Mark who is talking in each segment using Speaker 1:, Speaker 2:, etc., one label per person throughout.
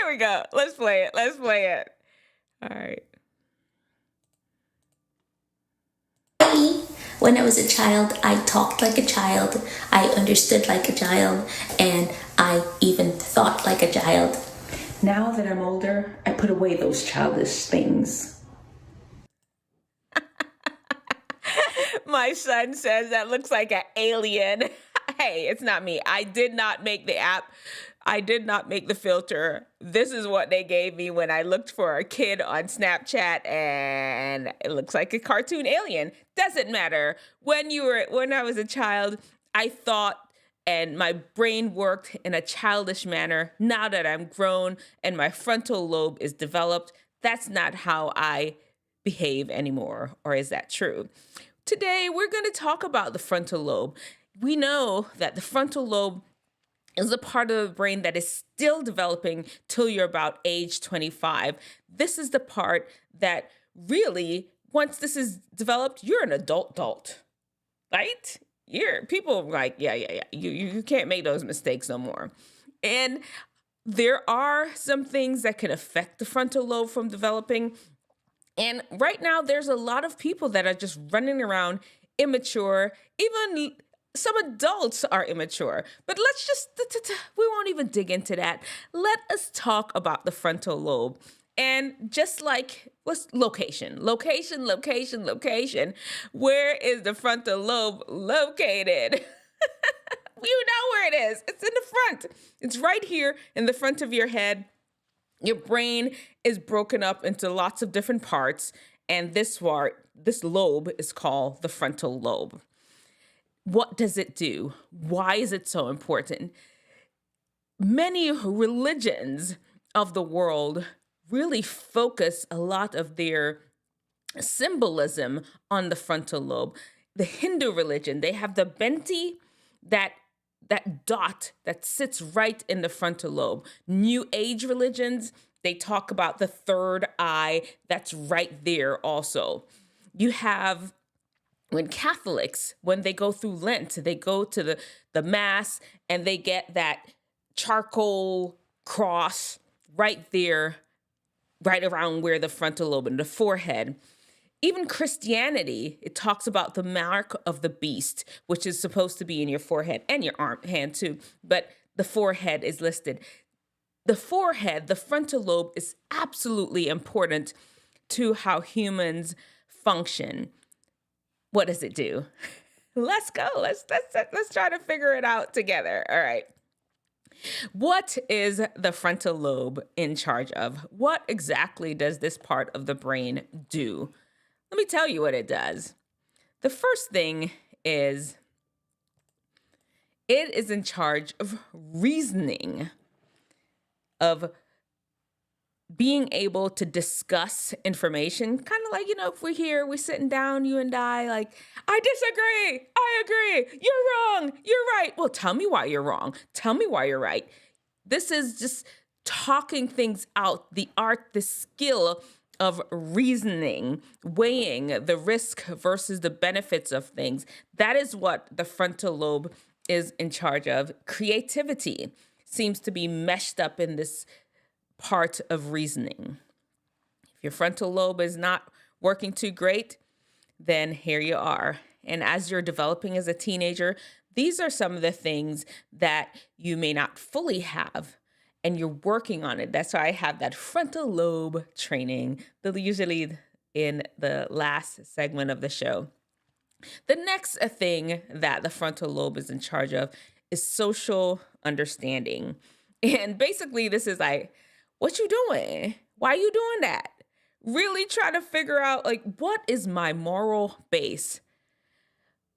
Speaker 1: Here we go. Let's play it. Let's play it. All right.
Speaker 2: When I was a child, I talked like a child, I understood like a child, and I even thought like a child.
Speaker 3: Now that I'm older, I put away those childish things.
Speaker 1: My son says that looks like an alien. Hey, it's not me. I did not make the app. I did not make the filter. This is what they gave me when I looked for a kid on Snapchat, and it looks like a cartoon alien. Doesn't matter. When I was a child, I thought and my brain worked in a childish manner. Now that I'm grown and my frontal lobe is developed, that's not how I behave anymore. Or is that true? Today, we're going to talk about the frontal lobe. We know that the frontal lobe is a part of the brain that is still developing till you're about age 25. This is the part that really, once this is developed, you're an adult, right? People are like, yeah. You can't make those mistakes no more. And there are some things that can affect the frontal lobe from developing. And right now, there's a lot of people that are just running around immature. Even some adults are immature. But let's just, we won't even dig into that. Let us talk about the frontal lobe. And just like, what's location? Location. Where is the frontal lobe located? You know where it is. It's in the front. It's right here in the front of your head. Your brain is broken up into lots of different parts, and this lobe is called the frontal lobe. What does it do? Why is it so important? Many religions of the world really focus a lot of their symbolism on the frontal lobe. The Hindu religion, they have the benti, that dot that sits right in the frontal lobe. New Age religions, they talk about the third eye that's right there also. You have, when Catholics, when they go through Lent, they go to the Mass and they get that charcoal cross right there, right around where the frontal lobe and the forehead. Even Christianity, it talks about the mark of the beast, which is supposed to be in your forehead and your hand too, but the forehead is listed. The forehead, the frontal lobe, is absolutely important to how humans function. What does it do? Let's go. Let's try to figure it out together. All right. What is the frontal lobe in charge of? What exactly does this part of the brain do? Let me tell you what it does. The first thing is it is in charge of reasoning, of being able to discuss information, kind of like, if we're here, we're sitting down, you and I, like, I disagree, I agree, you're wrong, you're right. Well, tell me why you're wrong. Tell me why you're right. This is just talking things out, the art, the skill of reasoning, weighing the risk versus the benefits of things. That is what the frontal lobe is in charge of. Creativity seems to be meshed up in this part of reasoning. If your frontal lobe is not working too great, then here you are. And as you're developing as a teenager, these are some of the things that you may not fully have, and you're working on it. That's why I have that frontal lobe training, usually in the last segment of the show. The next thing that the frontal lobe is in charge of is social understanding. And basically, this is like, what you doing? Why you doing that? Really try to figure out, like, what is my moral base?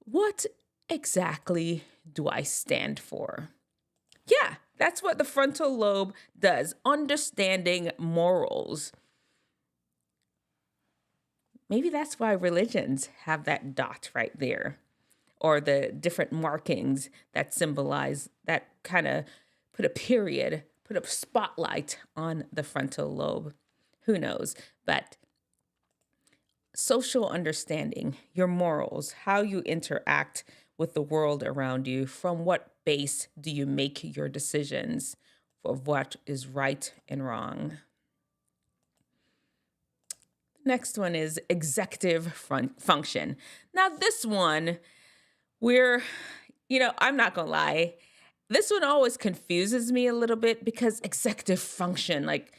Speaker 1: What exactly do I stand for? Yeah, that's what the frontal lobe does, understanding morals. Maybe that's why religions have that dot right there, or the different markings that symbolize, that kind of put a period, put a spotlight on the frontal lobe. Who knows? But social understanding, your morals, how you interact with the world around you, from what base do you make your decisions? of what is right and wrong. Next one is executive function. Now this one, I'm not gonna lie, this one always confuses me a little bit because executive function, like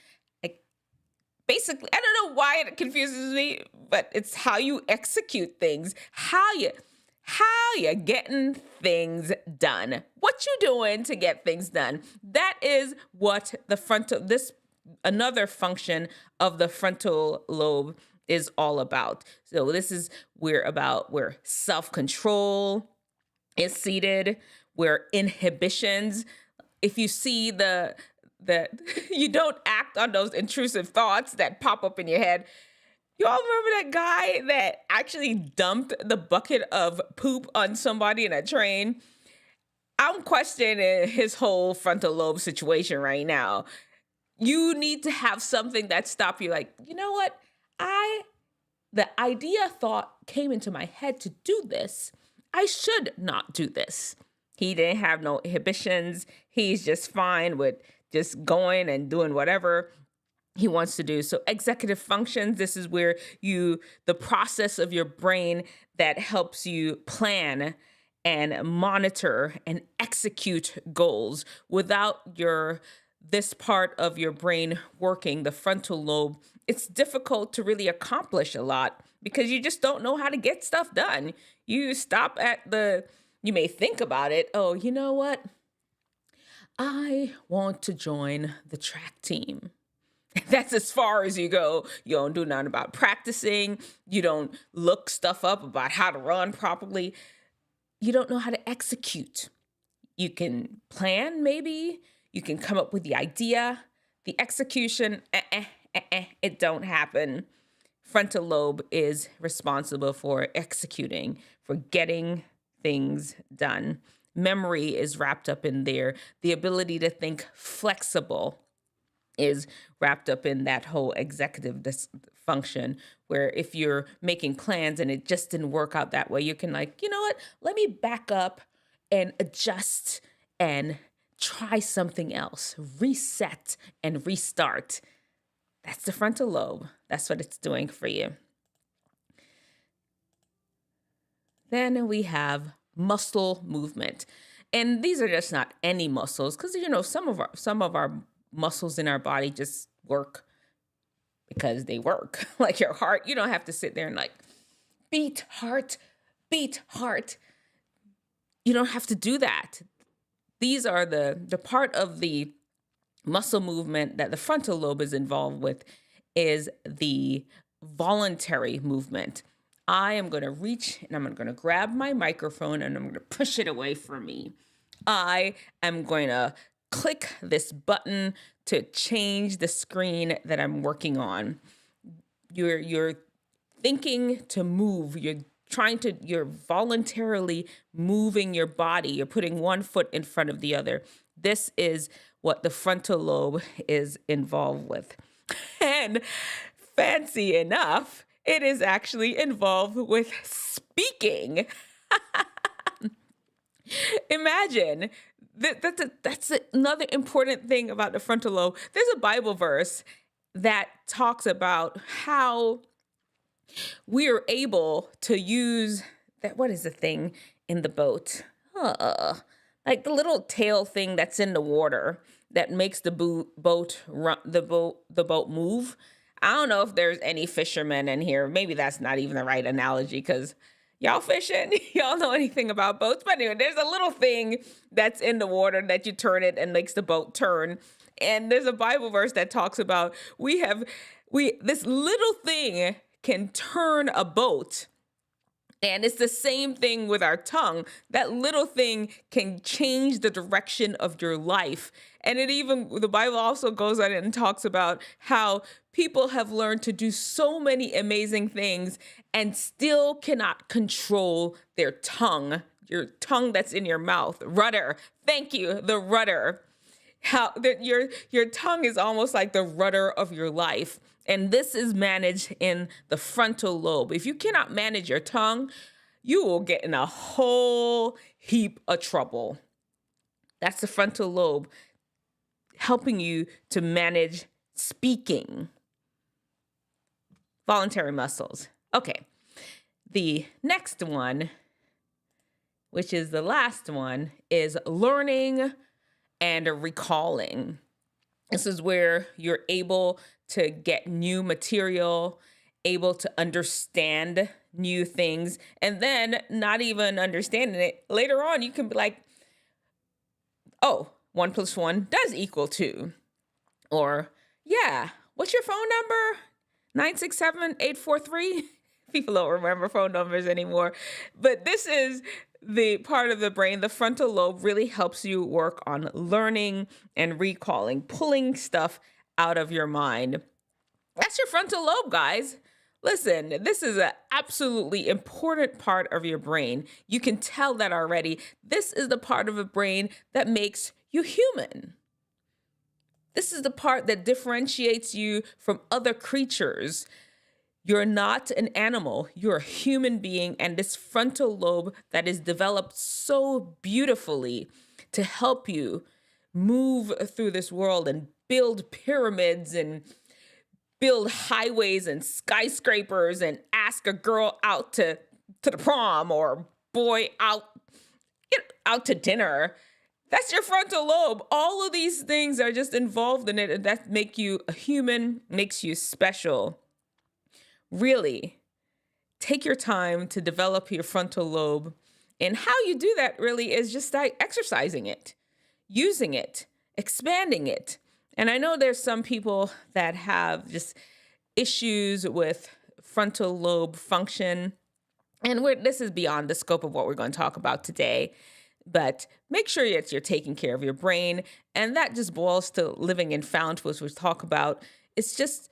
Speaker 1: basically, I don't know why it confuses me, but it's how you execute things, how you getting things done, what you doing to get things done. That is what another function of the frontal lobe is all about. So this is where self-control is seated, where inhibitions, if you see that you don't act on those intrusive thoughts that pop up in your head. You all remember that guy that actually dumped the bucket of poop on somebody in a train? I'm questioning his whole frontal lobe situation right now. You need to have something that stops you. Like, you know what? The thought came into my head to do this. I should not do this. He didn't have no inhibitions. He's just fine with just going and doing whatever he wants to do. So executive functions, this is where the process of your brain that helps you plan and monitor and execute goals. Without this part of your brain working, the frontal lobe, it's difficult to really accomplish a lot because you just don't know how to get stuff done. You stop you may think about it. Oh, you know what? I want to join the track team. That's as far as you go. You don't do nothing about practicing. You don't look stuff up about how to run properly. You don't know how to execute. You can plan, maybe. You can come up with the idea. The execution, it don't happen. Frontal lobe is responsible for executing, for getting things done. Memory is wrapped up in there. The ability to think flexible is wrapped up in that whole executive function, where if you're making plans and it just didn't work out that way, you can you know what? Let me back up and adjust and try something else, reset and restart. That's the frontal lobe. That's what it's doing for you. Then we have muscle movement. And these are just not any muscles, because some of our muscles in our body just work because they work. Like your heart, you don't have to sit there and beat heart. You don't have to do that. These are the part of the muscle movement that the frontal lobe is involved with is the voluntary movement. I am going to reach and I'm going to grab my microphone and I'm going to push it away from me. I am going to click this button to change the screen that I'm working on. You're thinking to move. You're voluntarily moving your body. You're putting one foot in front of the other. This is what the frontal lobe is involved with. And fancy enough, it is actually involved with speaking. Imagine, that's another important thing about the frontal lobe. There's a Bible verse that talks about how we are able to use that. What is the thing in the boat? Like the little tail thing that's in the water that makes the boat move. I don't know if there's any fishermen in here. Maybe that's not even the right analogy because y'all fishing, y'all know anything about boats. But anyway, there's a little thing that's in the water that you turn it and makes the boat turn. And there's a Bible verse that talks about this little thing can turn a boat. And it's the same thing with our tongue. That little thing can change the direction of your life. And the Bible also goes on and talks about how people have learned to do so many amazing things and still cannot control their tongue, your tongue that's in your mouth. Rudder. Thank you, the rudder. How your tongue is almost like the rudder of your life. And this is managed in the frontal lobe. If you cannot manage your tongue, you will get in a whole heap of trouble. That's the frontal lobe. helping you to manage speaking. Voluntary muscles. Okay. The next one, which is the last one, is learning and recalling. This is where you're able to get new material, able to understand new things, and then not even understanding it. Later on, you can be like, oh, 1 + 1 does equal 2. Or, yeah, what's your phone number? 967-843? People don't remember phone numbers anymore. But this is the part of the brain, the frontal lobe really helps you work on learning and recalling, pulling stuff out of your mind. That's your frontal lobe, guys. Listen, this is an absolutely important part of your brain. You can tell that already. This is the part of the brain that makes you human. This is the part that differentiates you from other creatures. You're not an animal, you're a human being, and this frontal lobe that is developed so beautifully to help you move through this world and build pyramids and build highways and skyscrapers and ask a girl out to the prom or boy out to dinner. That's your frontal lobe. All of these things are just involved in it, and that make you a human, makes you special. Really, take your time to develop your frontal lobe. And how you do that really is just like exercising it, using it, expanding it. And I know there's some people that have just issues with frontal lobe function. And this is beyond the scope of what we're going to talk about today. But make sure that you're taking care of your brain. And that just boils to living in fount, which we talk about. It's just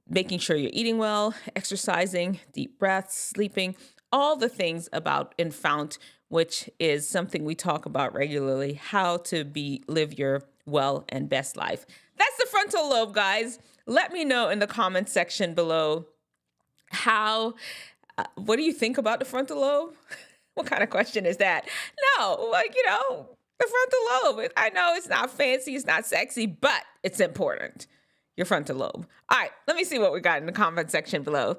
Speaker 1: making sure you're eating well, exercising, deep breaths, sleeping, all the things about in fount, which is something we talk about regularly, how to live your well and best life. That's the frontal lobe, guys. Let me know in the comments section below what do you think about the frontal lobe? What kind of question is that? No, the frontal lobe. I know it's not fancy, it's not sexy, but it's important. Your frontal lobe. All right, let me see what we got in the comment section below.